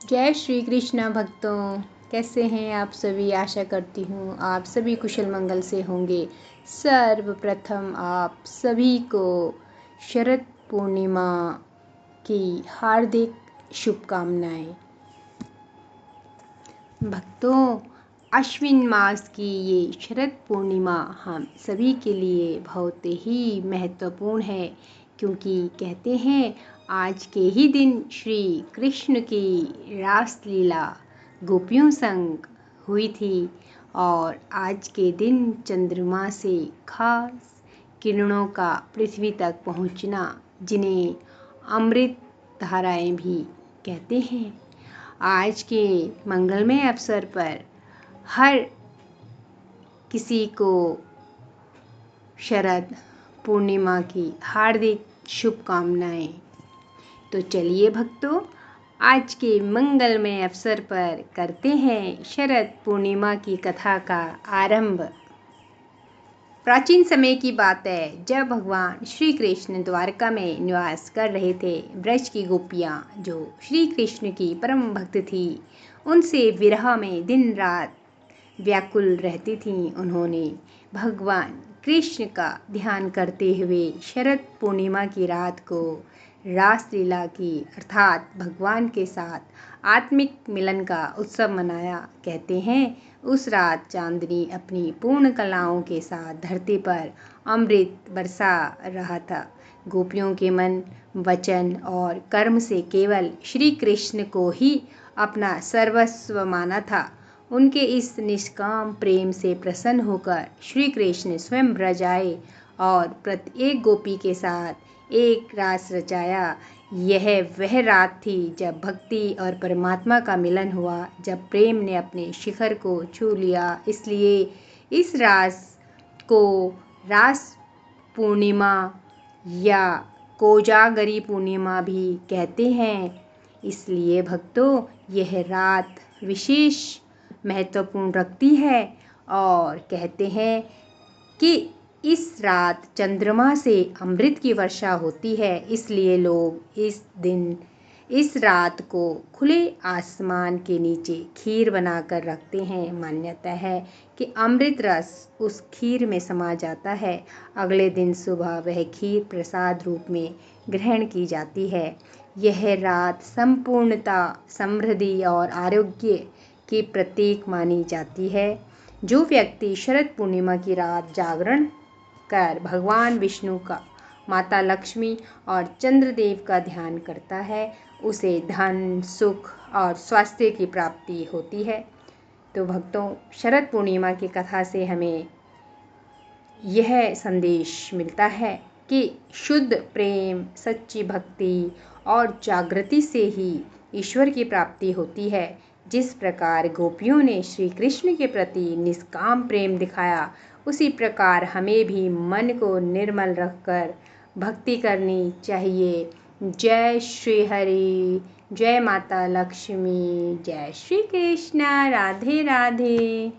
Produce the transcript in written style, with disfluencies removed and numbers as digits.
जय श्री कृष्ण भक्तों, कैसे हैं आप सभी। आशा करती हूँ आप सभी कुशल मंगल से होंगे। सर्वप्रथम आप सभी को शरद पूर्णिमा की हार्दिक शुभकामनाएं। भक्तों, अश्विन मास की ये शरद पूर्णिमा हम सभी के लिए बहुत ही महत्वपूर्ण है, क्योंकि कहते हैं आज के ही दिन श्री कृष्ण की रासलीला गोपियों संग हुई थी और आज के दिन चंद्रमा से खास किरणों का पृथ्वी तक पहुंचना, जिन्हें अमृत धाराएं भी कहते हैं। आज के मंगलमय अवसर पर हर किसी को शरद पूर्णिमा की हार्दिक शुभकामनाएं। तो चलिए भक्तों, आज के मंगलमय अवसर पर करते हैं शरद पूर्णिमा की कथा का आरंभ। प्राचीन समय की बात है, जब भगवान श्री कृष्ण द्वारका में निवास कर रहे थे। ब्रज की गोपियाँ जो श्री कृष्ण की परम भक्त थी, उनसे विरह में दिन रात व्याकुल रहती थीं। उन्होंने भगवान कृष्ण का ध्यान करते हुए शरद पूर्णिमा की रात को रासलीला की, अर्थात भगवान के साथ आत्मिक मिलन का उत्सव मनाया। कहते हैं उस रात चांदनी अपनी पूर्ण कलाओं के साथ धरती पर अमृत बरसा रहा था। गोपियों के मन, वचन और कर्म से केवल श्री कृष्ण को ही अपना सर्वस्व माना था। उनके इस निष्काम प्रेम से प्रसन्न होकर श्री कृष्ण स्वयं ब्रज आए और प्रत्येक गोपी के साथ एक रास रचाया। यह वह रात थी जब भक्ति और परमात्मा का मिलन हुआ, जब प्रेम ने अपने शिखर को छू लिया। इसलिए इस रास को रास पूर्णिमा या कोजागरी पूर्णिमा भी कहते हैं। इसलिए भक्तों, यह रात विशेष महत्वपूर्ण रखती है और कहते हैं कि इस रात चंद्रमा से अमृत की वर्षा होती है। इसलिए लोग इस दिन, इस रात को खुले आसमान के नीचे खीर बनाकर रखते हैं। मान्यता है कि अमृत रस उस खीर में समा जाता है। अगले दिन सुबह वह खीर प्रसाद रूप में ग्रहण की जाती है। यह रात संपूर्णता, समृद्धि और आरोग्य की प्रतीक मानी जाती है। जो व्यक्ति शरद पूर्णिमा की रात जागरण कर भगवान विष्णु का, माता लक्ष्मी और चंद्रदेव का ध्यान करता है, उसे धन, सुख और स्वास्थ्य की प्राप्ति होती है। तो भक्तों, शरद पूर्णिमा की कथा से हमें यह संदेश मिलता है कि शुद्ध प्रेम, सच्ची भक्ति और जागृति से ही ईश्वर की प्राप्ति होती है। जिस प्रकार गोपियों ने श्री कृष्ण के प्रति निष्काम प्रेम दिखाया, उसी प्रकार हमें भी मन को निर्मल रखकर भक्ति करनी चाहिए। जय श्री हरि, जय माता लक्ष्मी, जय श्री कृष्ण, राधे राधे।